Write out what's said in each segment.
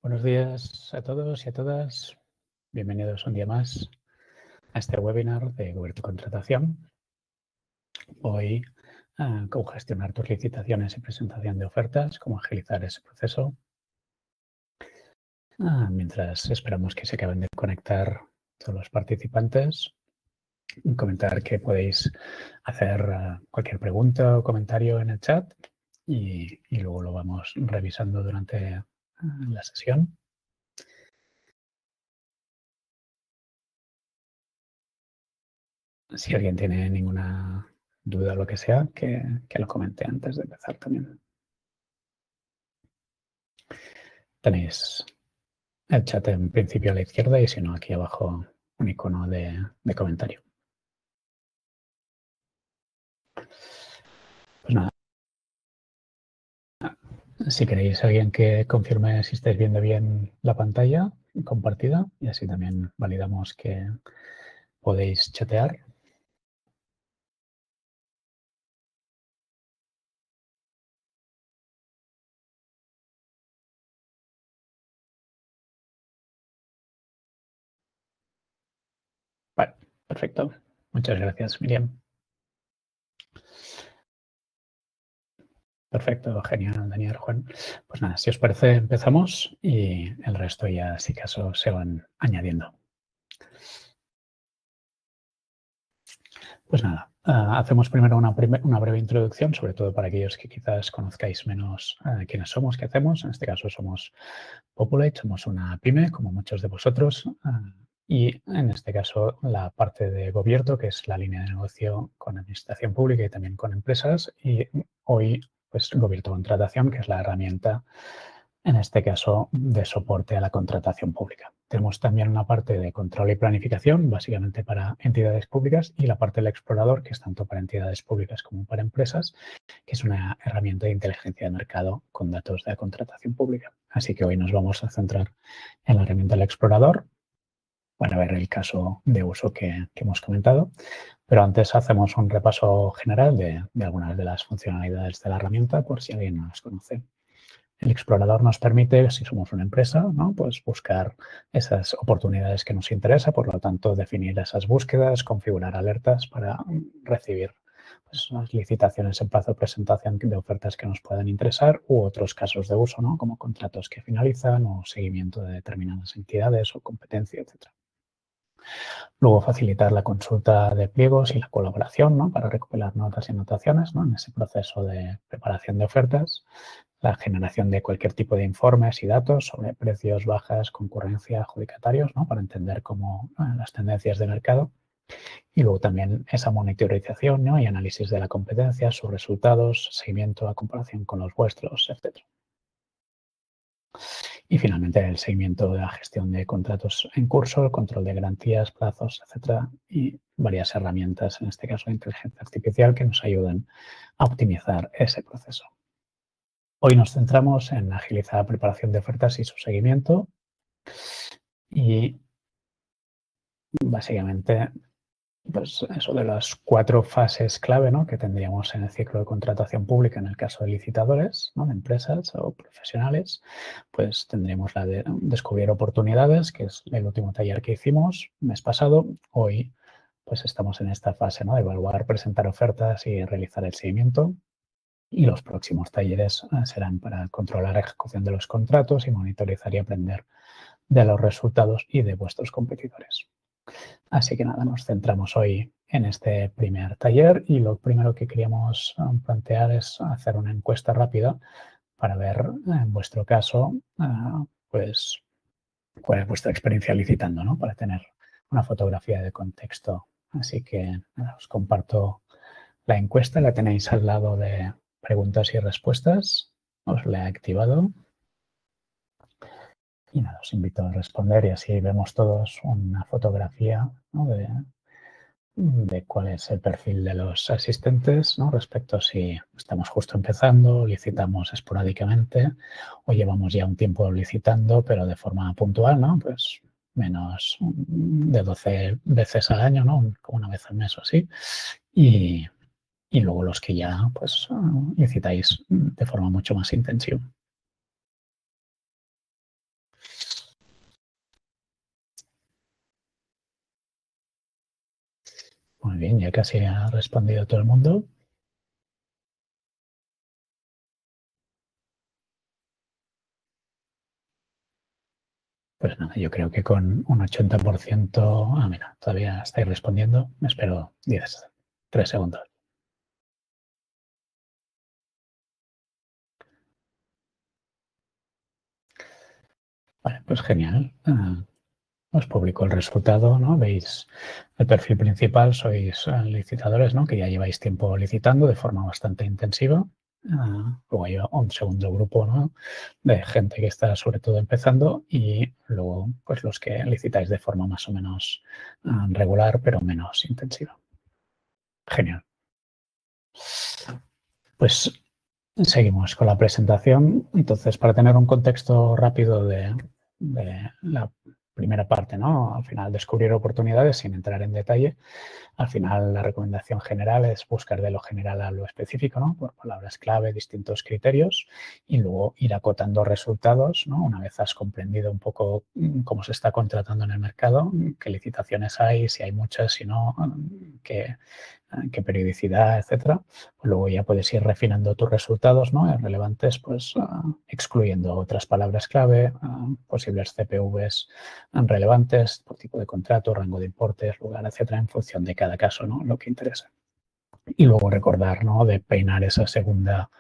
Buenos días a todos y a todas. Bienvenidos un día más a este webinar de Gobierno Contratación. Hoy, cómo gestionar tus licitaciones y presentación de ofertas, cómo agilizar ese proceso. Mientras esperamos que se acaben de conectar todos los participantes, comentar que podéis hacer cualquier pregunta o comentario en el chat y luego lo vamos revisando durante la sesión. Si alguien tiene ninguna duda o lo que sea, que lo comente antes de empezar también. Tenéis el chat en principio a la izquierda y si no, aquí abajo un icono de comentario. Pues nada, si queréis alguien que confirme si estáis viendo bien la pantalla compartida y así también validamos que podéis chatear. Vale, perfecto. Muchas gracias, Miriam. Perfecto, genial, Daniel, Juan. Pues nada, si os parece, empezamos y el resto ya, si caso, se van añadiendo. Pues nada, hacemos primero una breve introducción, sobre todo para aquellos que quizás conozcáis menos quiénes somos, qué hacemos. En este caso somos Populate, somos una pyme, como muchos de vosotros, y en este caso la parte de gobierno, que es la línea de negocio con administración pública y también con empresas, y hoy pues gobierno contratación, que es la herramienta en este caso de soporte a la contratación pública. Tenemos también una parte de control y planificación, básicamente para entidades públicas, y la parte del explorador, que es tanto para entidades públicas como para empresas, que es una herramienta de inteligencia de mercado con datos de la contratación pública. Así que hoy nos vamos a centrar en la herramienta del explorador para ver el caso de uso que hemos comentado. Pero antes hacemos un repaso general de algunas de las funcionalidades de la herramienta, por si alguien no las conoce. El explorador nos permite, si somos una empresa, ¿no? Pues buscar esas oportunidades que nos interesa, por lo tanto, definir esas búsquedas, configurar alertas para recibir pues, unas licitaciones en plazo de presentación de ofertas que nos puedan interesar u otros casos de uso, ¿no? Como contratos que finalizan o seguimiento de determinadas entidades o competencia, etc. Luego, facilitar la consulta de pliegos y la colaboración, ¿no? Para recopilar notas y anotaciones, ¿no? En ese proceso de preparación de ofertas. La generación de cualquier tipo de informes y datos sobre precios, bajas, concurrencia, adjudicatarios, ¿no? Para entender cómo las tendencias de mercado. Y luego también esa monitorización, ¿no? Y análisis de la competencia, sus resultados, seguimiento a comparación con los vuestros, etc. Y finalmente el seguimiento de la gestión de contratos en curso, el control de garantías, plazos, etcétera, y varias herramientas, en este caso de inteligencia artificial, que nos ayudan a optimizar ese proceso. Hoy nos centramos en agilizar la preparación de ofertas y su seguimiento y básicamente pues eso de las 4 fases clave, ¿no? Que tendríamos en el ciclo de contratación pública en el caso de licitadores, ¿no? De empresas o profesionales, pues tendríamos la de descubrir oportunidades, que es el último taller que hicimos el mes pasado. Hoy pues estamos en esta fase, ¿no? De evaluar, presentar ofertas y realizar el seguimiento. Y los próximos talleres serán para controlar la ejecución de los contratos y monitorizar y aprender de los resultados y de vuestros competidores. Así que nada, nos centramos hoy en este primer taller y lo primero que queríamos plantear es hacer una encuesta rápida para ver en vuestro caso pues cuál es vuestra experiencia licitando, ¿no? Para tener una fotografía de contexto. Así que nada, os comparto la encuesta, la tenéis al lado de preguntas y respuestas. Os la he activado. Y nada, os invito a responder y así vemos todos una fotografía, ¿no? de cuál es el perfil de los asistentes, ¿no? Respecto a si estamos justo empezando, licitamos esporádicamente o llevamos ya un tiempo licitando, pero de forma puntual, ¿no? Pues menos de 12 veces al año, ¿no? Como una vez al mes o así. Y luego los que ya pues licitáis de forma mucho más intensiva. Muy bien, ya casi ha respondido todo el mundo. Pues nada, yo creo que con un 80%... Ah, mira, todavía estáis respondiendo. Me espero 3 segundos. Vale, pues genial. Os publico el resultado, ¿no? Veis el perfil principal, sois licitadores, ¿no? Que ya lleváis tiempo licitando de forma bastante intensiva. Luego hay un segundo grupo, ¿no? De gente que está sobre todo empezando y luego pues los que licitáis de forma más o menos regular pero menos intensiva. Genial. Pues seguimos con la presentación. Entonces, para tener un contexto rápido de la primera parte, ¿no? Al final, descubrir oportunidades sin entrar en detalle. Al final, la recomendación general es buscar de lo general a lo específico, ¿no? Por palabras clave, distintos criterios y luego ir acotando resultados, ¿no? Una vez has comprendido un poco cómo se está contratando en el mercado, qué licitaciones hay, si hay muchas, si no, qué periodicidad, etcétera. Luego ya puedes ir refinando tus resultados, ¿no? Relevantes, pues excluyendo otras palabras clave, posibles CPVs relevantes por tipo de contrato, rango de importes, lugar, etcétera, en función de cada caso, ¿no? Lo que interesa. Y luego recordar, ¿no? De peinar esa segunda,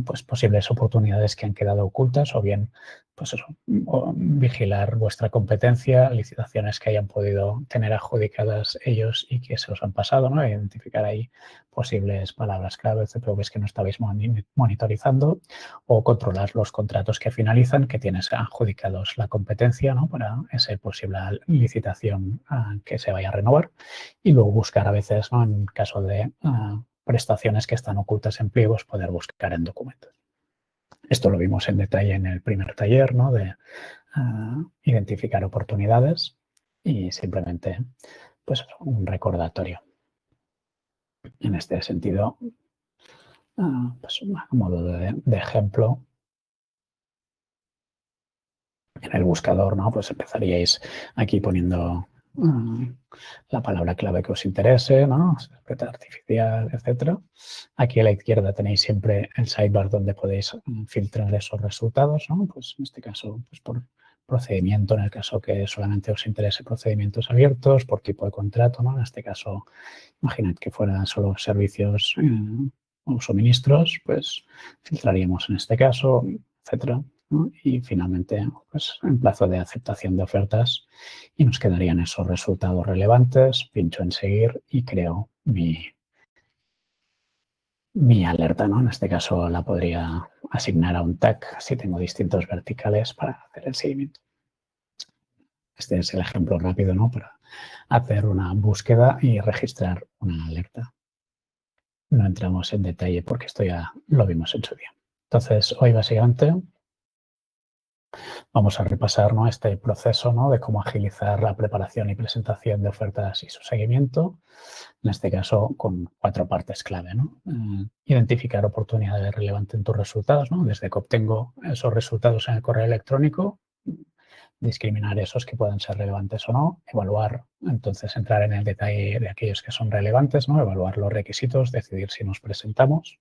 pues posibles oportunidades que han quedado ocultas o bien, pues eso, vigilar vuestra competencia, licitaciones que hayan podido tener adjudicadas ellos y que se os han pasado, ¿no? Identificar ahí posibles palabras clave, CPVs que no estabais monitorizando o controlar los contratos que finalizan que tienes adjudicados la competencia, ¿no? Para esa posible licitación que se vaya a renovar y luego buscar a veces, ¿no? En caso de prestaciones que están ocultas en pliegos, poder buscar en documentos. Esto lo vimos en detalle en el primer taller, ¿no? De identificar oportunidades y simplemente pues, un recordatorio. En este sentido, pues, a modo de ejemplo, en el buscador, ¿no? Pues empezaríais aquí poniendo la palabra clave que os interese, ¿no? Secreta artificial, etcétera. Aquí a la izquierda tenéis siempre el sidebar donde podéis filtrar esos resultados, ¿no? Pues en este caso, pues por procedimiento, en el caso que solamente os interese procedimientos abiertos, por tipo de contrato, ¿no? En este caso, imaginad que fueran solo servicios o suministros, pues filtraríamos en este caso, etcétera, ¿no? Y finalmente, pues en plazo de aceptación de ofertas y nos quedarían esos resultados relevantes, pincho en seguir y creo mi alerta, ¿no? En este caso la podría asignar a un tag si tengo distintos verticales para hacer el seguimiento. Este es el ejemplo rápido, ¿no? Para hacer una búsqueda y registrar una alerta. No entramos en detalle porque esto ya lo vimos en su día. Entonces, hoy básicamente vamos a repasar, ¿no? Este proceso, ¿no? De cómo agilizar la preparación y presentación de ofertas y su seguimiento, en este caso con 4 partes clave, ¿no? Identificar oportunidades relevantes en tus resultados, ¿no? Desde que obtengo esos resultados en el correo electrónico, discriminar esos que puedan ser relevantes o no, evaluar, entonces entrar en el detalle de aquellos que son relevantes, ¿no? Evaluar los requisitos, decidir si nos presentamos.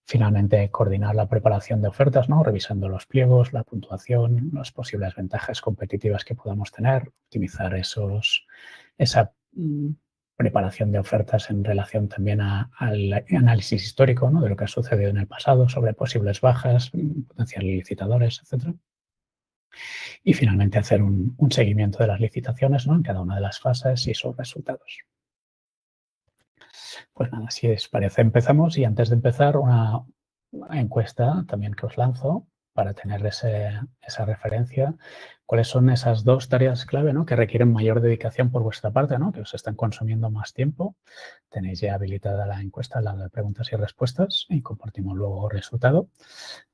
Finalmente, coordinar la preparación de ofertas, ¿no? Revisando los pliegos, la puntuación, las posibles ventajas competitivas que podamos tener, optimizar esa preparación de ofertas en relación también al análisis histórico, ¿no? De lo que ha sucedido en el pasado sobre posibles bajas, potenciales licitadores, etcétera. Y finalmente hacer un seguimiento de las licitaciones, ¿no? En cada una de las fases y sus resultados. Pues nada, si os parece empezamos y antes de empezar una encuesta también que os lanzo para tener esa referencia. ¿Cuáles son esas 2 tareas clave, ¿no? Que requieren mayor dedicación por vuestra parte, ¿no? Que os están consumiendo más tiempo? Tenéis ya habilitada la encuesta, la de preguntas y respuestas y compartimos luego el resultado.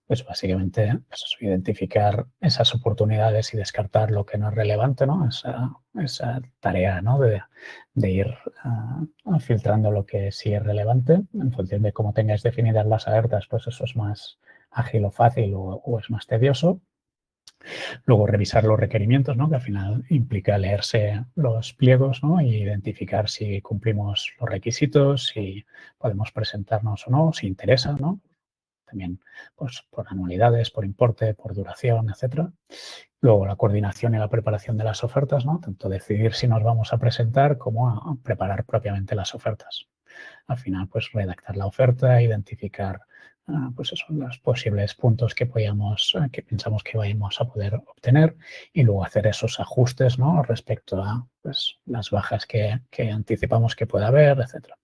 Pues básicamente pues eso, identificar esas oportunidades y descartar lo que no es relevante, ¿no? Esa tarea, ¿no? De ir filtrando lo que sí es relevante en función de cómo tengáis definidas las alertas, pues eso es más ágil o fácil o es más tedioso. Luego revisar los requerimientos, ¿no? Que al final implica leerse los pliegos, ¿no? Y identificar si cumplimos los requisitos, si podemos presentarnos o no, si interesa, ¿no? También pues, por anualidades, por importe, por duración, etcétera. Luego la coordinación y la preparación de las ofertas, ¿no? Tanto decidir si nos vamos a presentar como a preparar propiamente las ofertas. Al final, pues redactar la oferta, identificar pues eso, los posibles puntos que que pensamos que vayamos a poder obtener y luego hacer esos ajustes, ¿no? Respecto a pues, las bajas que anticipamos que pueda haber, etcétera.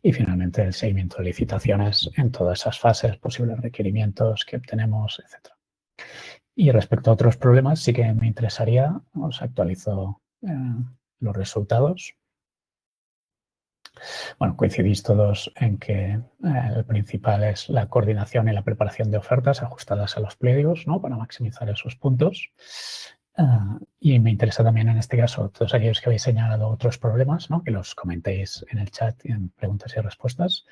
Y finalmente el seguimiento de licitaciones en todas esas fases, posibles requerimientos que obtenemos, etcétera. Y respecto a otros problemas, sí que me interesaría, os actualizo los resultados. Bueno, coincidís todos en que el principal es la coordinación y la preparación de ofertas ajustadas a los pliegos, ¿no? Para maximizar esos puntos. Y me interesa también en este caso todos aquellos que habéis señalado otros problemas, ¿no? Que los comentéis en el chat en preguntas y respuestas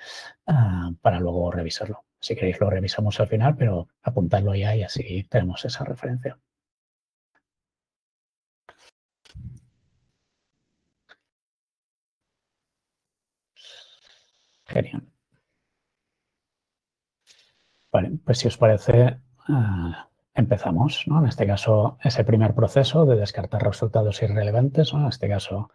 para luego revisarlo. Si queréis lo revisamos al final, pero apuntadlo ya y así tenemos esa referencia. Genial. Vale, pues si os parece, empezamos, ¿no? En este caso, ese primer proceso de descartar resultados irrelevantes, ¿no? En este caso,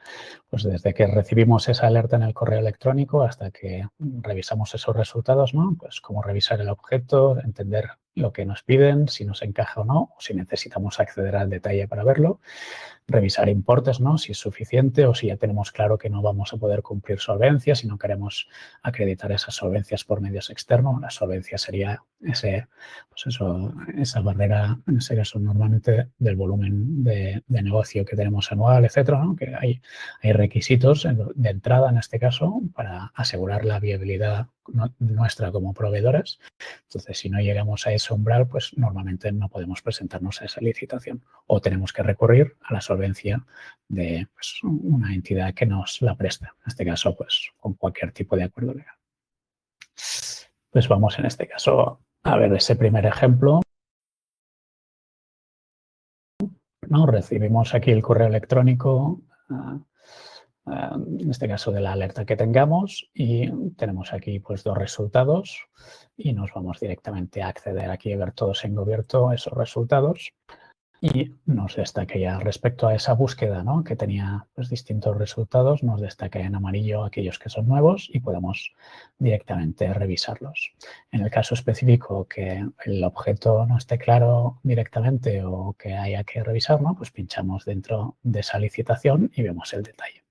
pues desde que recibimos esa alerta en el correo electrónico hasta que revisamos esos resultados, ¿no? Pues cómo revisar el objeto, entender lo que nos piden, si nos encaja o no, o si necesitamos acceder al detalle para verlo. Revisar importes, ¿no? Si es suficiente o si ya tenemos claro que no vamos a poder cumplir solvencias y no queremos acreditar esas solvencias por medios externos. La solvencia sería esa barrera, en ese caso, normalmente del volumen de negocio que tenemos anual, etcétera, ¿no? Que hay requisitos de entrada, en este caso, para asegurar la viabilidad nuestra como proveedores. Entonces, si no llegamos a ese umbral, pues normalmente no podemos presentarnos a esa licitación o tenemos que recurrir a la solvencia de pues, una entidad que nos la presta. En este caso, pues con cualquier tipo de acuerdo legal. Pues vamos en este caso a ver ese primer ejemplo. ¿No? Recibimos aquí el correo electrónico, en este caso de la alerta que tengamos, y tenemos aquí pues dos resultados y nos vamos directamente a acceder aquí a ver todos en cubierto esos resultados. Y nos destaca ya respecto a esa búsqueda, ¿no? Que tenía pues, distintos resultados, nos destaca en amarillo aquellos que son nuevos y podemos directamente revisarlos. En el caso específico que el objeto no esté claro directamente o que haya que revisar, ¿no? Pues pinchamos dentro de esa licitación y vemos el detalle.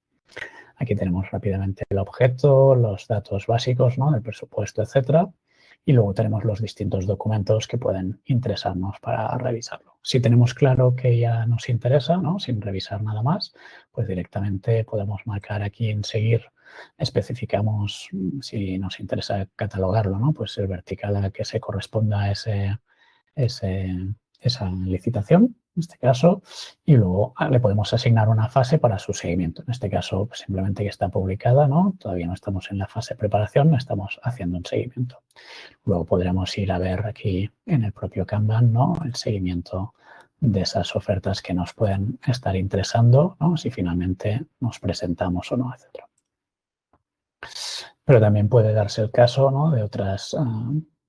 Aquí tenemos rápidamente el objeto, los datos básicos, ¿no? Del presupuesto, etcétera. Y luego tenemos los distintos documentos que pueden interesarnos para revisarlo. Si tenemos claro que ya nos interesa, ¿no? Sin revisar nada más, pues directamente podemos marcar aquí en seguir, especificamos si nos interesa catalogarlo, ¿no? Pues el vertical a que se corresponda a esa licitación, en este caso, y luego le podemos asignar una fase para su seguimiento. En este caso, pues simplemente que está publicada, ¿no? Todavía no estamos en la fase de preparación, no estamos haciendo un seguimiento. Luego podremos ir a ver aquí en el propio Kanban, ¿no? El seguimiento de esas ofertas que nos pueden estar interesando, ¿no? Si finalmente nos presentamos o no, etc. Pero también puede darse el caso, ¿no? De otras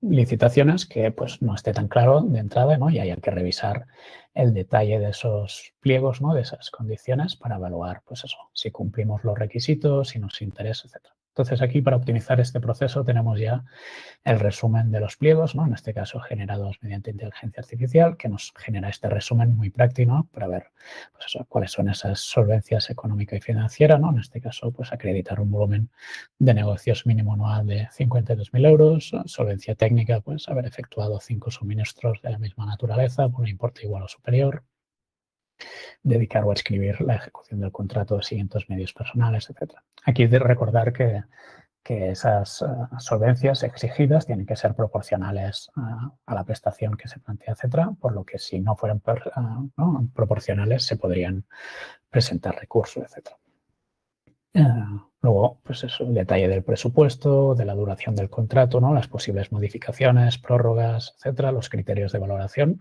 licitaciones que pues, no esté tan claro de entrada, ¿no? Y haya que revisar el detalle de esos pliegos, ¿no? De esas condiciones para evaluar pues eso, si cumplimos los requisitos, si nos interesa, etc. Entonces, aquí para optimizar este proceso tenemos ya el resumen de los pliegos, ¿no? En este caso generados mediante inteligencia artificial, que nos genera este resumen muy práctico, ¿no? Para ver pues eso, cuáles son esas solvencias económica y financiera, ¿no? En este caso, pues acreditar un volumen de negocios mínimo anual de 52.000 euros, solvencia técnica, pues haber efectuado 5 suministros de la misma naturaleza por un importe igual o superior, dedicar o escribir la ejecución del contrato de siguientes medios personales, etc. Aquí de recordar que esas solvencias exigidas tienen que ser proporcionales a la prestación que se plantea, etcétera, por lo que si no fueran proporcionales se podrían presentar recursos, etcétera. Luego, pues eso, el detalle del presupuesto, de la duración del contrato, ¿no? Las posibles modificaciones, prórrogas, etcétera, los criterios de valoración.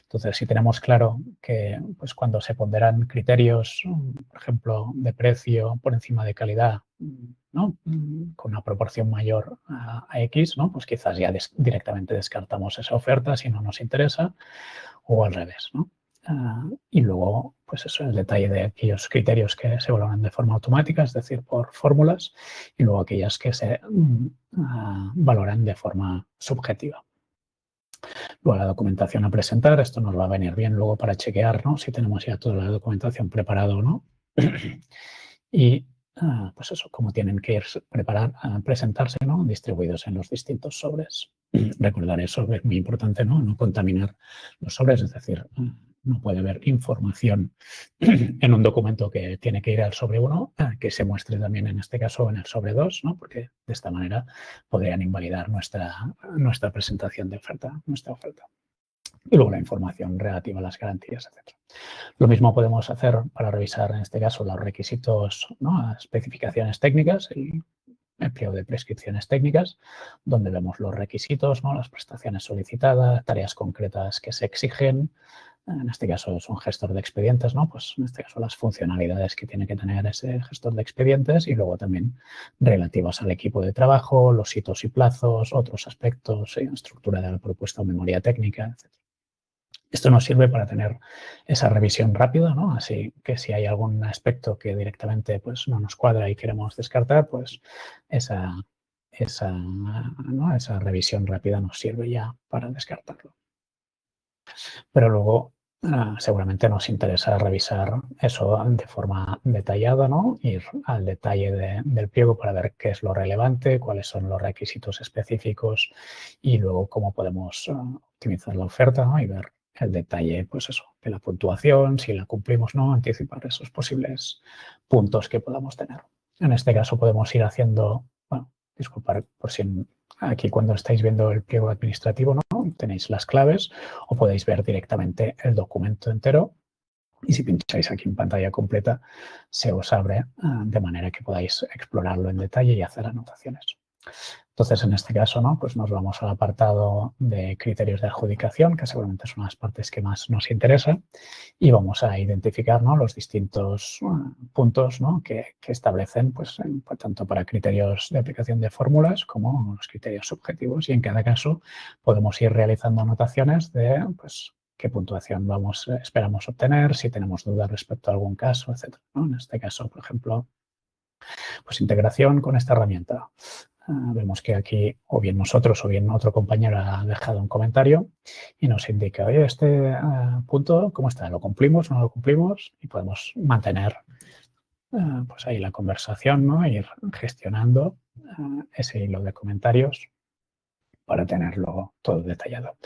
Entonces, si tenemos claro que pues, cuando se ponderan criterios, por ejemplo, de precio por encima de calidad, ¿no? Con una proporción mayor a X, ¿no? Pues quizás ya directamente descartamos esa oferta si no nos interesa, o al revés, ¿no? Y luego, pues eso, el detalle de aquellos criterios que se valoran de forma automática, es decir, por fórmulas, y luego aquellas que se valoran de forma subjetiva. Luego la documentación a presentar, esto nos va a venir bien luego para chequear, ¿no? Si tenemos ya toda la documentación preparada o no. Y pues eso, cómo tienen que ir presentarse, ¿no? Distribuidos en los distintos sobres. Recordar eso es muy importante, ¿no? No contaminar los sobres, es decir, no puede haber información en un documento que tiene que ir al sobre 1, que se muestre también en este caso en el sobre 2, ¿no? Porque de esta manera podrían invalidar nuestra presentación de oferta, nuestra oferta. Y luego la información relativa a las garantías, etc. Lo mismo podemos hacer para revisar, en este caso, los requisitos, ¿no? Especificaciones técnicas, el pliego de prescripciones técnicas, donde vemos los requisitos, ¿no? Las prestaciones solicitadas, tareas concretas que se exigen. En este caso es un gestor de expedientes, ¿no? Pues en este caso las funcionalidades que tiene que tener ese gestor de expedientes y luego también relativas al equipo de trabajo, los hitos y plazos, otros aspectos, estructura de la propuesta o memoria técnica, etc. Esto nos sirve para tener esa revisión rápida, ¿no? Así que si hay algún aspecto que directamente pues, no nos cuadra y queremos descartar, pues esa revisión rápida nos sirve ya para descartarlo. Pero luego seguramente nos interesa revisar eso de forma detallada, ¿no? Ir al detalle del pliego para ver qué es lo relevante, cuáles son los requisitos específicos y luego cómo podemos optimizar la oferta, ¿no? Y ver el detalle, pues eso, de la puntuación, si la cumplimos o no, anticipar esos posibles puntos que podamos tener. En este caso podemos ir haciendo, bueno, disculpar por si aquí cuando estáis viendo el pliego administrativo, ¿no? Tenéis las claves o podéis ver directamente el documento entero y si pincháis aquí en pantalla completa se os abre de manera que podáis explorarlo en detalle y hacer anotaciones. Entonces, en este caso, ¿no? Pues nos vamos al apartado de criterios de adjudicación, que seguramente son las partes que más nos interesan, y vamos a identificar, ¿no? Los distintos puntos, ¿no? que establecen, pues, tanto para criterios de aplicación de fórmulas como los criterios subjetivos, y en cada caso podemos ir realizando anotaciones de pues, qué puntuación esperamos obtener, si tenemos dudas respecto a algún caso, etc., ¿no? En este caso, por ejemplo, pues integración con esta herramienta. Vemos que aquí o bien nosotros o bien otro compañero ha dejado un comentario y nos indica, oye, este punto, ¿cómo está? ¿Lo cumplimos o no lo cumplimos? Y podemos mantener pues ahí la conversación, ¿no? Ir gestionando ese hilo de comentarios para tenerlo todo detallado.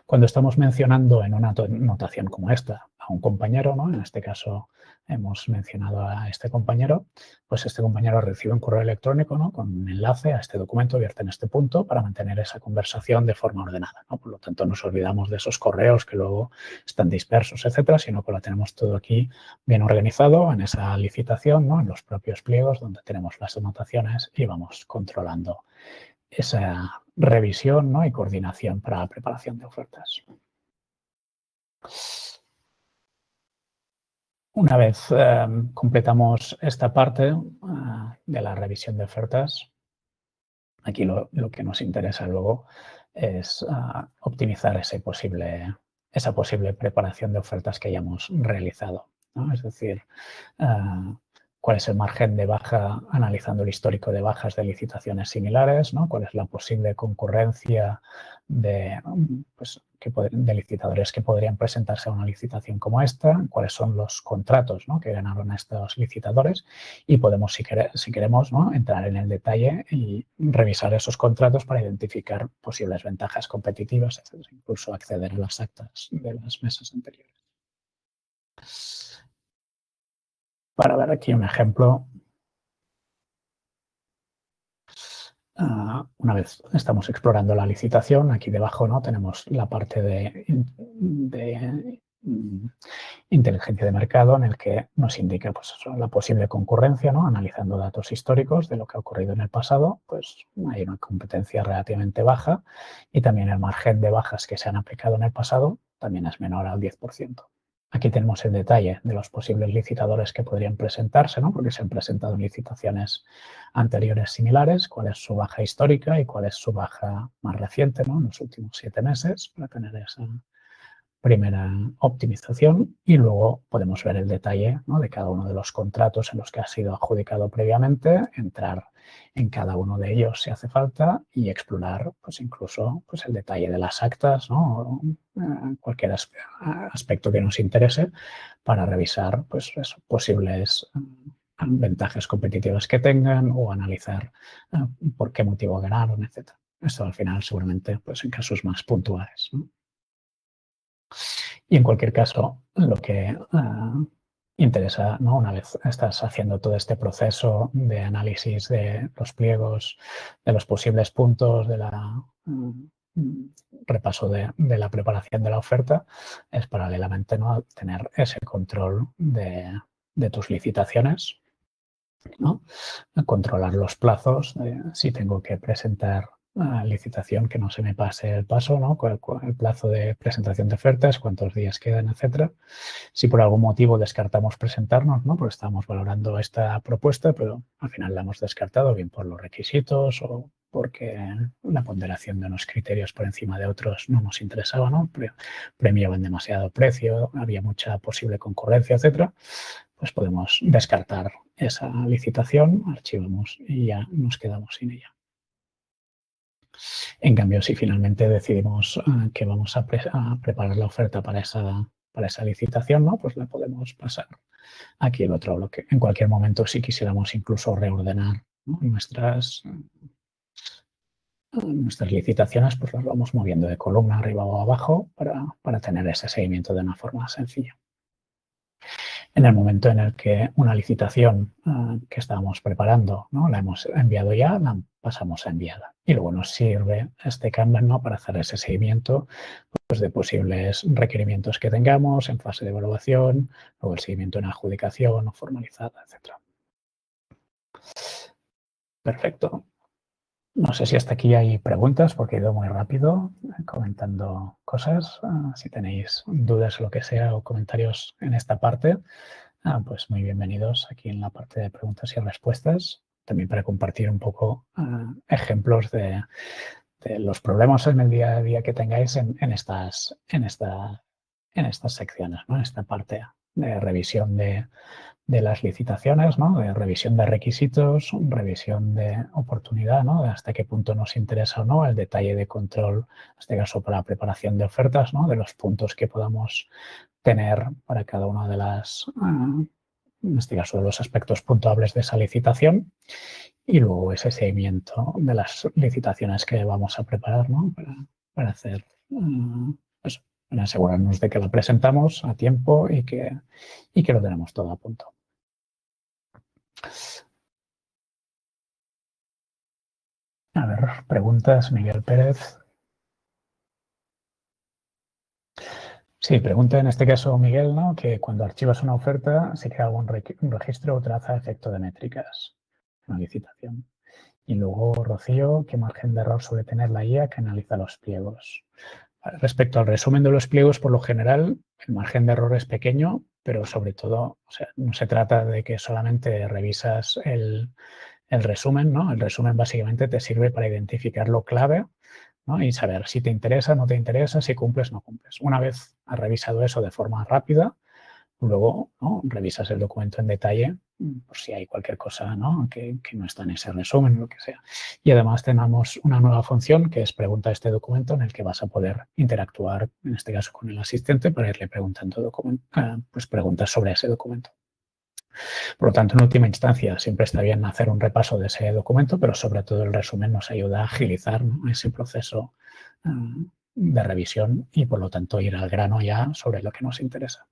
Cuando estamos mencionando en una notación como esta a un compañero, ¿no? En este caso hemos mencionado a este compañero, pues este compañero recibe un correo electrónico, ¿no? Con un enlace a este documento abierto en este punto para mantener esa conversación de forma ordenada, ¿no? Por lo tanto, nos olvidamos de esos correos que luego están dispersos, etcétera, sino que lo tenemos todo aquí bien organizado en esa licitación, ¿no? En los propios pliegos donde tenemos las anotaciones y vamos controlando esa revisión, ¿no? Y coordinación para la preparación de ofertas. Una vez completamos esta parte de la revisión de ofertas, aquí lo que nos interesa luego es optimizar esa posible preparación de ofertas que hayamos realizado, ¿no? Es decir, cuál es el margen de baja analizando el histórico de bajas de licitaciones similares, ¿no? Cuál es la posible concurrencia de licitadores que podrían presentarse a una licitación como esta, cuáles son los contratos, ¿no? Que ganaron a estos licitadores y podemos, si queremos, ¿no? Entrar en el detalle y revisar esos contratos para identificar posibles ventajas competitivas, etc. Incluso acceder a las actas de las mesas anteriores. Para ver aquí un ejemplo, una vez estamos explorando la licitación, aquí debajo, ¿no? Tenemos la parte de inteligencia de mercado en el que nos indica pues, la posible concurrencia, ¿no? Analizando datos históricos de lo que ha ocurrido en el pasado, pues hay una competencia relativamente baja y también el margen de bajas que se han aplicado en el pasado también es menor al 10%. Aquí tenemos el detalle de los posibles licitadores que podrían presentarse, ¿no? Porque se han presentado en licitaciones anteriores similares, cuál es su baja histórica y cuál es su baja más reciente, ¿no? En los últimos 7 meses, para tener esa primera optimización, y luego podemos ver el detalle, ¿no? De cada uno de los contratos en los que ha sido adjudicado previamente, entrar en cada uno de ellos si hace falta y explorar pues incluso pues el detalle de las actas, ¿no? Cualquier aspecto que nos interese para revisar pues posibles ventajas competitivas que tengan o analizar por qué motivo ganaron, etc. Esto al final seguramente pues en casos más puntuales, ¿no? Y en cualquier caso, lo que interesa, ¿no? Una vez estás haciendo todo este proceso de análisis de los pliegos, de los posibles puntos, de la repaso de la preparación de la oferta, es paralelamente, ¿no? Tener ese control de tus licitaciones, ¿no? Controlar los plazos, si tengo que presentar licitación, que no se me pase el paso, ¿no? El plazo de presentación de ofertas, cuántos días quedan, etcétera. Si por algún motivo descartamos presentarnos, ¿no? Porque estamos valorando esta propuesta, pero al final la hemos descartado, bien por los requisitos o porque la ponderación de unos criterios por encima de otros no nos interesaba, ¿no? Premiaban demasiado precio, había mucha posible concurrencia, etcétera, pues podemos descartar esa licitación, archivamos y ya nos quedamos sin ella. En cambio, si finalmente decidimos que vamos a preparar la oferta para esa licitación, ¿no? Pues la podemos pasar aquí el otro bloque. En cualquier momento, si quisiéramos incluso reordenar, ¿no? nuestras licitaciones, pues las vamos moviendo de columna arriba o abajo para tener ese seguimiento de una forma sencilla. En el momento en el que una licitación que estábamos preparando, ¿no? La hemos enviado ya, la pasamos a enviada. Y luego nos sirve este Kanban, ¿no? Para hacer ese seguimiento pues, de posibles requerimientos que tengamos en fase de evaluación, luego el seguimiento en adjudicación o formalizada, etc. Perfecto. No sé si hasta aquí hay preguntas porque he ido muy rápido comentando cosas. Si tenéis dudas o lo que sea o comentarios en esta parte, pues muy bienvenidos aquí en la parte de preguntas y respuestas. También para compartir un poco ejemplos de los problemas en el día a día que tengáis en estas secciones, ¿no? En esta parte de revisión de las licitaciones, ¿no? De revisión de requisitos, revisión de oportunidad, ¿no? De hasta qué punto nos interesa o no, el detalle de control, en este caso para la preparación de ofertas, ¿no? De los puntos que podamos tener para cada una de las, en este caso, de los aspectos puntuables de esa licitación, y luego ese seguimiento de las licitaciones que vamos a preparar, ¿no? Para hacer, pues, para asegurarnos de que la presentamos a tiempo y que lo tenemos todo a punto. A ver, preguntas, Miguel Pérez. Sí, pregunta en este caso Miguel, ¿no? Que cuando archivas una oferta se crea un registro o traza efecto de métricas, una licitación. Y luego, Rocío, ¿qué margen de error suele tener la IA que analiza los pliegos? Respecto al resumen de los pliegos, por lo general, el margen de error es pequeño, pero sobre todo, o sea, no se trata de que solamente revisas el resumen, ¿no? El resumen básicamente te sirve para identificar lo clave, ¿no? Y saber si te interesa, no te interesa, si cumples, no cumples. Una vez has revisado eso de forma rápida, luego, ¿no? Revisas el documento en detalle por si hay cualquier cosa, ¿no? que no está en ese resumen, lo que sea. Y además tenemos una nueva función que es pregunta este documento, en el que vas a poder interactuar, en este caso con el asistente, para irle preguntando pues preguntas sobre ese documento. Por lo tanto, en última instancia, siempre está bien hacer un repaso de ese documento, pero sobre todo el resumen nos ayuda a agilizar, ¿no? ese proceso de revisión y, por lo tanto, ir al grano ya sobre lo que nos interesa.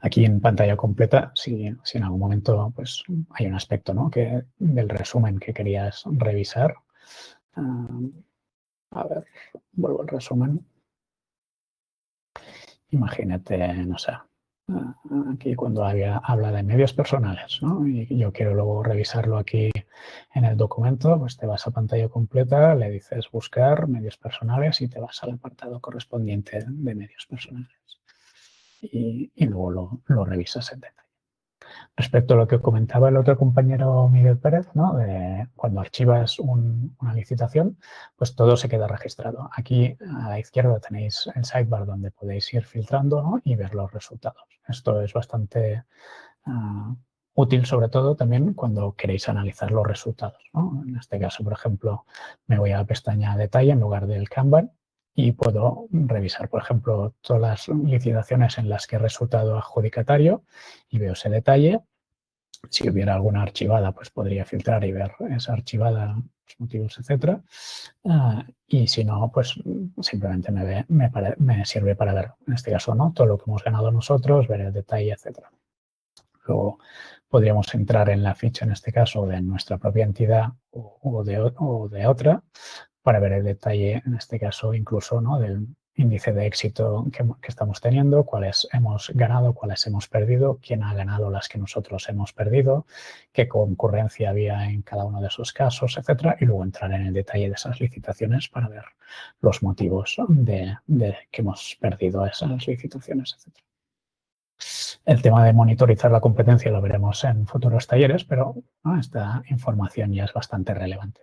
Aquí en pantalla completa, si en algún momento pues, hay un aspecto, ¿no? del resumen que querías revisar. A ver, vuelvo al resumen. imagínate, no sé, aquí cuando habla de medios personales, ¿no? Y yo quiero luego revisarlo aquí en el documento, pues te vas a pantalla completa, le dices buscar medios personales y te vas al apartado correspondiente de medios personales. Y luego lo revisas en detalle. Respecto a lo que comentaba el otro compañero Miguel Pérez, ¿no? De cuando archivas una licitación, pues todo se queda registrado. Aquí a la izquierda tenéis el sidebar donde podéis ir filtrando, ¿no? Y ver los resultados. Esto es bastante útil, sobre todo también cuando queréis analizar los resultados, ¿no? En este caso, por ejemplo, me voy a la pestaña detalle en lugar del Kanban y puedo revisar, por ejemplo, todas las licitaciones en las que he resultado adjudicatario y veo ese detalle. Si hubiera alguna archivada, pues podría filtrar y ver esa archivada, los motivos, etcétera. Y si no, pues simplemente me sirve para ver, en este caso, ¿no? Todo lo que hemos ganado nosotros, ver el detalle, etcétera. Luego podríamos entrar en la ficha, en este caso, de nuestra propia entidad o de otra, para ver el detalle, en este caso, incluso, ¿no? Del índice de éxito que estamos teniendo, cuáles hemos ganado, cuáles hemos perdido, quién ha ganado las que nosotros hemos perdido, qué concurrencia había en cada uno de esos casos, etcétera, y luego entrar en el detalle de esas licitaciones para ver los motivos de que hemos perdido esas licitaciones, etcétera. El tema de monitorizar la competencia lo veremos en futuros talleres, pero ¿no? Esta información ya es bastante relevante.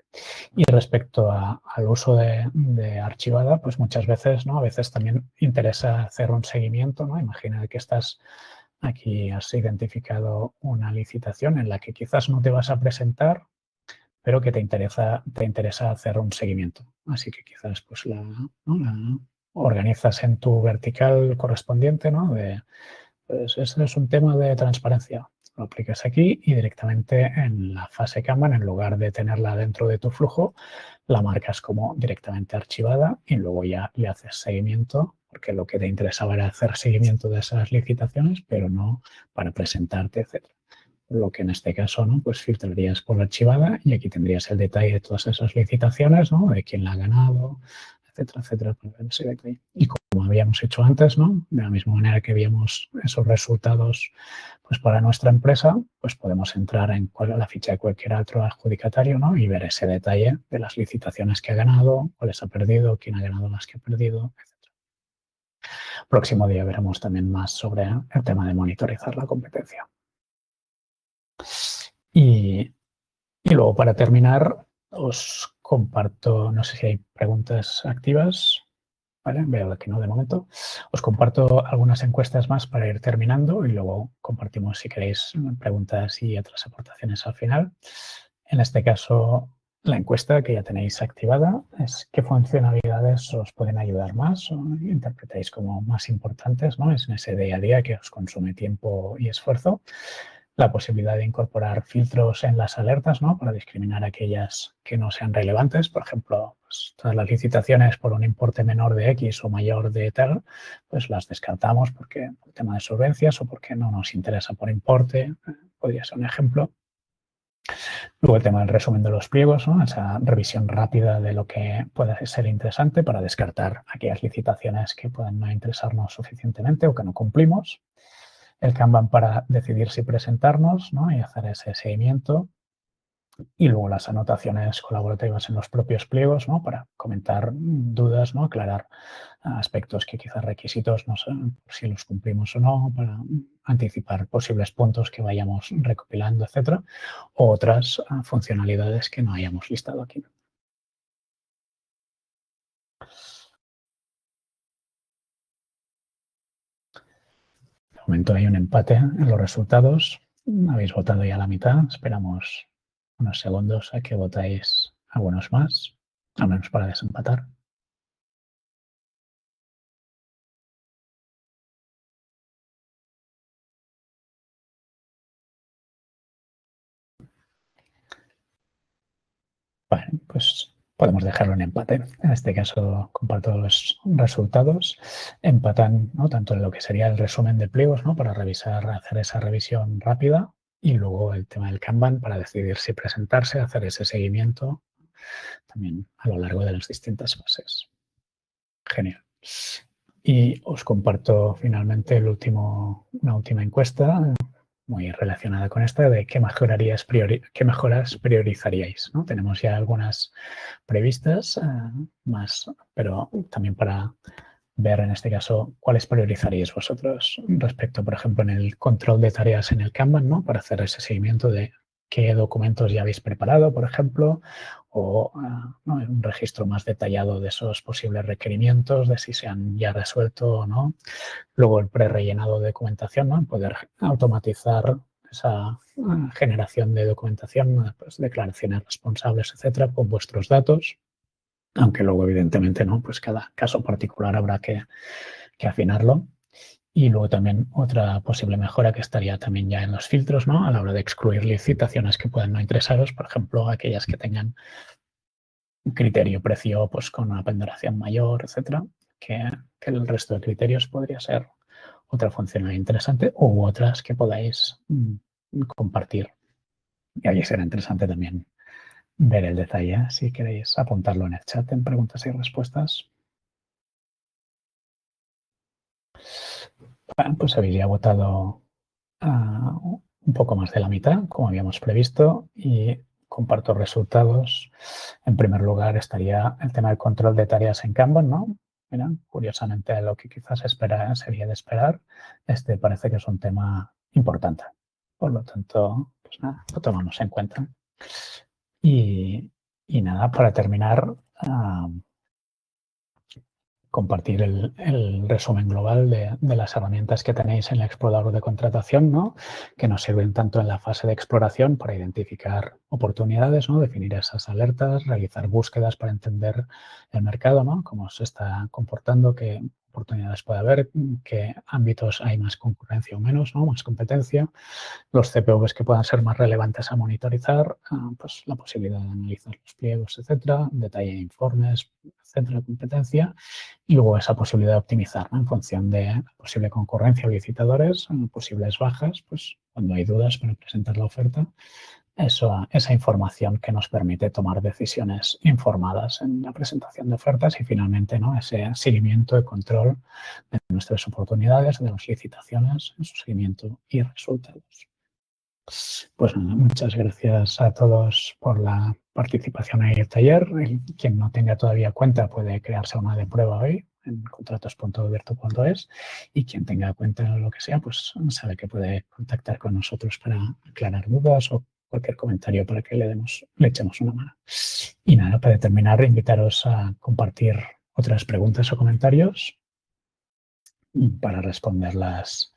Y respecto al uso de archivada, pues muchas veces, ¿no? A veces también interesa hacer un seguimiento, ¿no? Imagina que aquí has identificado una licitación en la que quizás no te vas a presentar, pero que te interesa hacer un seguimiento. Así que quizás pues la organizas en tu vertical correspondiente, ¿no? Pues ese es un tema de transparencia. Lo aplicas aquí y directamente en la fase Kanban, en lugar de tenerla dentro de tu flujo, la marcas como directamente archivada y luego ya le haces seguimiento, porque lo que te interesaba era hacer seguimiento de esas licitaciones, pero no para presentarte, etc. Lo que en este caso, ¿no? Pues filtrarías por archivada y aquí tendrías el detalle de todas esas licitaciones, ¿no? De quién la ha ganado, etcétera, etcétera. Y como habíamos hecho antes, ¿no? De la misma manera que vimos esos resultados pues para nuestra empresa, pues podemos entrar en la ficha de cualquier otro adjudicatario, ¿no? Y ver ese detalle de las licitaciones que ha ganado, cuáles ha perdido, quién ha ganado las que ha perdido, etcétera. Próximo día veremos también más sobre el tema de monitorizar la competencia. Y luego, para terminar, os comparto, no sé si hay preguntas activas. ¿Vale? Veo que no de momento. Os comparto algunas encuestas más para ir terminando y luego compartimos, si queréis, preguntas y otras aportaciones al final. En este caso, la encuesta que ya tenéis activada es qué funcionalidades os pueden ayudar más o interpretáis como más importantes, ¿no? Es en ese día a día que os consume tiempo y esfuerzo. La posibilidad de incorporar filtros en las alertas, ¿no? Para discriminar aquellas que no sean relevantes. Por ejemplo, pues, todas las licitaciones por un importe menor de X o mayor de tal, pues las descartamos porque por tema de solvencias o porque no nos interesa por importe. Podría ser un ejemplo. Luego el tema del resumen de los pliegos, ¿no? Esa revisión rápida de lo que puede ser interesante para descartar aquellas licitaciones que puedan no interesarnos suficientemente o que no cumplimos. El Kanban para decidir si presentarnos, ¿no? Y hacer ese seguimiento. Y luego las anotaciones colaborativas en los propios pliegos, ¿no? Para comentar dudas, ¿no? Aclarar aspectos que quizás requisitos, no sé si los cumplimos o no, para anticipar posibles puntos que vayamos recopilando, etcétera, o otras funcionalidades que no hayamos listado aquí. De momento hay un empate en los resultados. Habéis votado ya la mitad. Esperamos unos segundos a que votáis algunos más, al menos para desempatar. Vale, pues podemos dejarlo en empate. En este caso comparto los resultados. Empatan, ¿no? Tanto en lo que sería el resumen de pliegos, ¿no? Para revisar, hacer esa revisión rápida y luego el tema del Kanban para decidir si presentarse, hacer ese seguimiento también a lo largo de las distintas fases. Genial. Y os comparto finalmente una última encuesta muy relacionada con esta de qué mejoras priorizaríais, ¿no? Tenemos ya algunas previstas, pero también para ver en este caso cuáles priorizaríais vosotros respecto, por ejemplo, en el control de tareas en el Kanban, ¿no? Para hacer ese seguimiento de qué documentos ya habéis preparado, por ejemplo, o ¿no? Un registro más detallado de esos posibles requerimientos, de si se han ya resuelto o no. Luego el prerellenado de documentación, ¿no? Poder automatizar esa generación de documentación, pues, declaraciones responsables, etcétera, con vuestros datos. Aunque luego, evidentemente, ¿no? Pues cada caso particular habrá que afinarlo. Y luego también otra posible mejora que estaría también ya en los filtros, ¿no? A la hora de excluir licitaciones que puedan no interesaros, por ejemplo, aquellas que tengan un criterio precio pues con una ponderación mayor, etcétera, que el resto de criterios podría ser otra funcionalidad interesante u otras que podáis compartir. Y ahí será interesante también ver el detalle, si queréis apuntarlo en el chat en preguntas y respuestas. Bueno, pues habéis ya votado un poco más de la mitad, como habíamos previsto, y comparto resultados. En primer lugar estaría el tema del control de tareas en Kanban, ¿no? Mira, curiosamente lo que quizás sería de esperar, parece que es un tema importante. Por lo tanto, pues nada, lo tomamos en cuenta. Y nada, para terminar, compartir el resumen global de las herramientas que tenéis en el explorador de contratación, ¿no? Que nos sirven tanto en la fase de exploración para identificar oportunidades, ¿no? Definir esas alertas, realizar búsquedas para entender el mercado, ¿no? Cómo se está comportando, qué oportunidades puede haber, qué ámbitos hay más concurrencia o menos, ¿no? Más competencia, los CPVs que puedan ser más relevantes a monitorizar, pues la posibilidad de analizar los pliegos, etcétera, detalle de informes, etcétera, competencia, y luego esa posibilidad de optimizar, ¿no? En función de posible concurrencia o licitadores, posibles bajas, pues cuando hay dudas para presentar la oferta, esa información que nos permite tomar decisiones informadas en la presentación de ofertas y finalmente, ¿no? Ese seguimiento y control de nuestras oportunidades, de las licitaciones, en su seguimiento y resultados. Pues nada, muchas gracias a todos por la participación en el taller. Quien no tenga todavía cuenta puede crearse una de prueba hoy en contratos.abierto.es y quien tenga cuenta en lo que sea, pues sabe que puede contactar con nosotros para aclarar dudas o cualquier comentario para que le echemos una mano. Y nada, para terminar, invitaros a compartir otras preguntas o comentarios para responderlas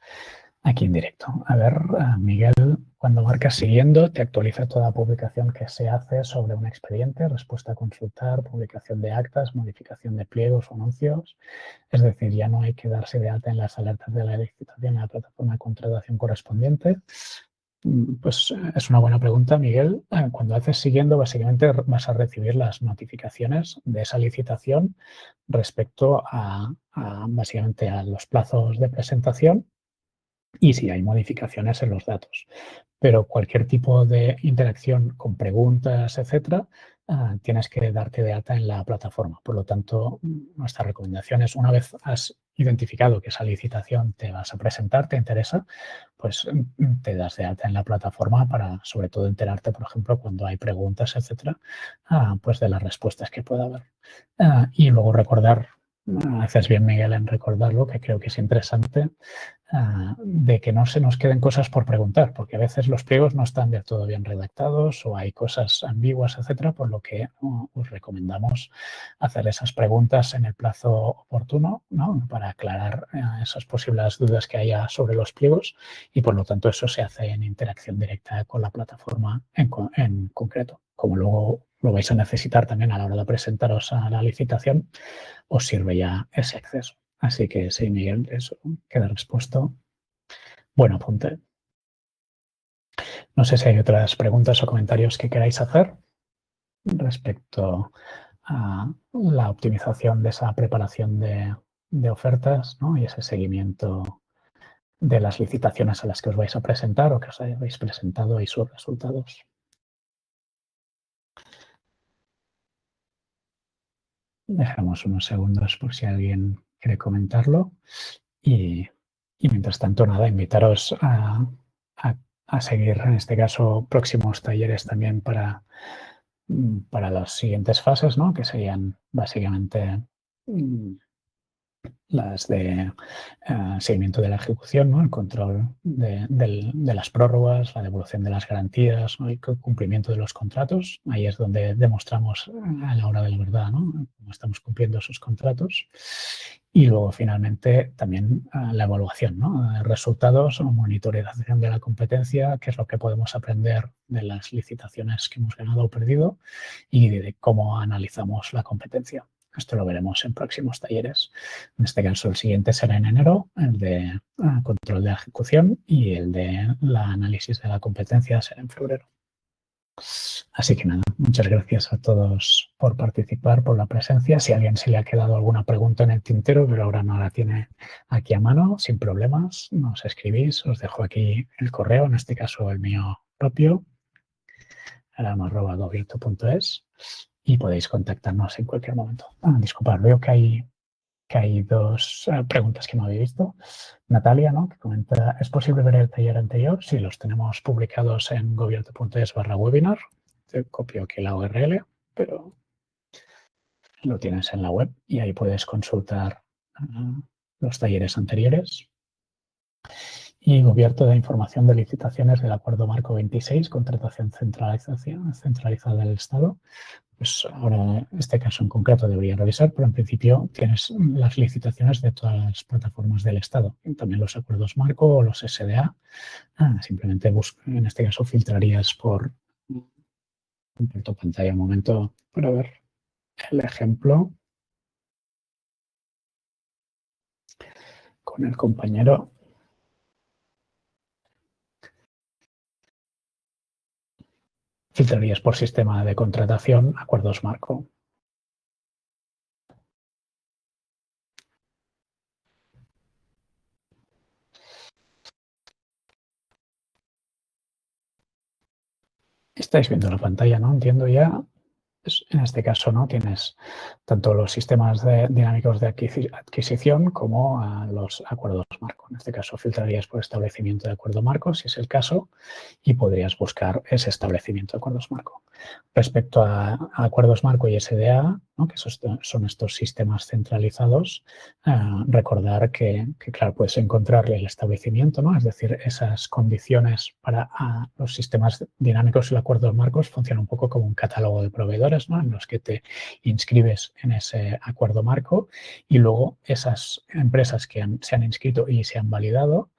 aquí en directo. A ver, Miguel, cuando marcas siguiendo, te actualiza toda publicación que se hace sobre un expediente, respuesta a consultar, publicación de actas, modificación de pliegos o anuncios. Es decir, ya no hay que darse de alta en las alertas de la licitación en la plataforma de contratación correspondiente. Pues es una buena pregunta, Miguel. Cuando haces siguiendo, básicamente vas a recibir las notificaciones de esa licitación respecto básicamente a los plazos de presentación y si hay modificaciones en los datos. Pero cualquier tipo de interacción con preguntas, etcétera, tienes que darte de alta en la plataforma. Por lo tanto, nuestra recomendación es, una vez has identificado que esa licitación te vas a presentar, te interesa, pues te das de alta en la plataforma para, sobre todo, enterarte, por ejemplo, cuando hay preguntas, etcétera, pues de las respuestas que pueda haber. Y luego recordar, haces bien, Miguel, en recordarlo, que creo que es interesante, de que no se nos queden cosas por preguntar, porque a veces los pliegos no están del todo bien redactados o hay cosas ambiguas, etcétera, por lo que os recomendamos hacer esas preguntas en el plazo oportuno, ¿no? Para aclarar esas posibles dudas que haya sobre los pliegos y, por lo tanto, eso se hace en interacción directa con la plataforma en concreto. Como luego lo vais a necesitar también a la hora de presentaros a la licitación, os sirve ya ese acceso. Así que sí, Miguel, eso queda respuesto. Buen apunte. No sé si hay otras preguntas o comentarios que queráis hacer respecto a la optimización de esa preparación de ofertas, ¿no? Y ese seguimiento de las licitaciones a las que os vais a presentar o que os habéis presentado y sus resultados. Dejamos unos segundos por si alguien quiere comentarlo. Y mientras tanto, nada, invitaros a seguir, en este caso, próximos talleres también para las siguientes fases, ¿no? Que serían básicamente las de seguimiento de la ejecución, ¿no? El control de las prórrogas, la devolución de las garantías, ¿no? El cumplimiento de los contratos. Ahí es donde demostramos a la hora de la verdad, ¿no? Cómo estamos cumpliendo esos contratos. Y luego, finalmente, también la evaluación, ¿no? Resultados o monitorización de la competencia, qué es lo que podemos aprender de las licitaciones que hemos ganado o perdido y de cómo analizamos la competencia. Esto lo veremos en próximos talleres. En este caso, el siguiente será en enero, el de control de ejecución, y el de la análisis de la competencia será en febrero. Así que nada, muchas gracias a todos por participar, por la presencia. Si a alguien se le ha quedado alguna pregunta en el tintero, pero ahora no la tiene aquí a mano, sin problemas, nos escribís. Os dejo aquí el correo, en este caso el mío propio, aram@gobierto.es, y podéis contactarnos en cualquier momento. Disculpad, veo que hay dos preguntas que no habéis visto. Natalia, ¿no? Que comenta, ¿es posible ver el taller anterior? Sí, los tenemos publicados en gobierto.es/webinar. Te copio aquí la URL, pero lo tienes en la web y ahí puedes consultar los talleres anteriores. Y Gobierto de información de licitaciones del Acuerdo Marco 26, contratación centralizada del Estado. Pues ahora, en este caso en concreto, debería revisar, pero en principio tienes las licitaciones de todas las plataformas del Estado, también los acuerdos marco o los SDA. Simplemente en este caso filtrarías por comparto pantalla un momento para ver el ejemplo con el compañero. Filtrarías por sistema de contratación, acuerdos marco. Estáis viendo la pantalla, ¿no? Entiendo ya. En este caso, ¿no? Tienes tanto los sistemas dinámicos de adquisición como los acuerdos marco. En este caso, filtrarías por establecimiento de acuerdo marco, si es el caso, y podrías buscar ese establecimiento de acuerdos marco. Respecto a acuerdos marco y SDA, ¿no? Que son estos sistemas centralizados, recordar que, claro, puedes encontrarle el establecimiento, ¿no? Es decir, esas condiciones para los sistemas dinámicos y los acuerdos marcos funcionan un poco como un catálogo de proveedores, ¿no? En los que te inscribes en ese acuerdo marco y luego esas empresas que se han inscrito y se han validado,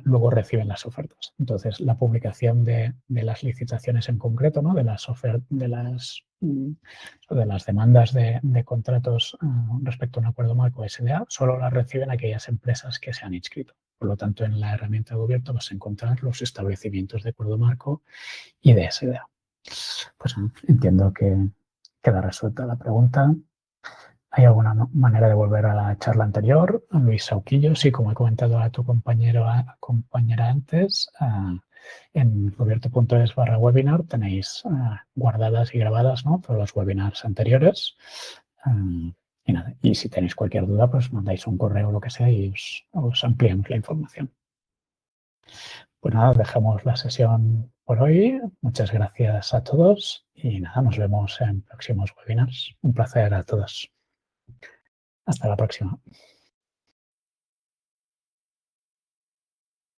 luego reciben las ofertas. Entonces, la publicación de las licitaciones en concreto, ¿no? de las demandas de contratos respecto a un acuerdo marco SDA, solo las reciben aquellas empresas que se han inscrito. Por lo tanto, en la herramienta de Gobierto vas a encontrar los establecimientos de acuerdo marco y de SDA. Pues entiendo que queda resuelta la pregunta. ¿Hay alguna manera de volver a la charla anterior? Luis Sauquillo, sí, como he comentado a tu compañera antes, en gobierto.es/webinar tenéis guardadas y grabadas, ¿no? Todos los webinars anteriores. Y nada, y si tenéis cualquier duda, pues mandáis un correo o lo que sea y os ampliamos la información. Pues nada, dejamos la sesión por hoy. Muchas gracias a todos y nada, nos vemos en próximos webinars. Un placer a todos. Hasta la próxima.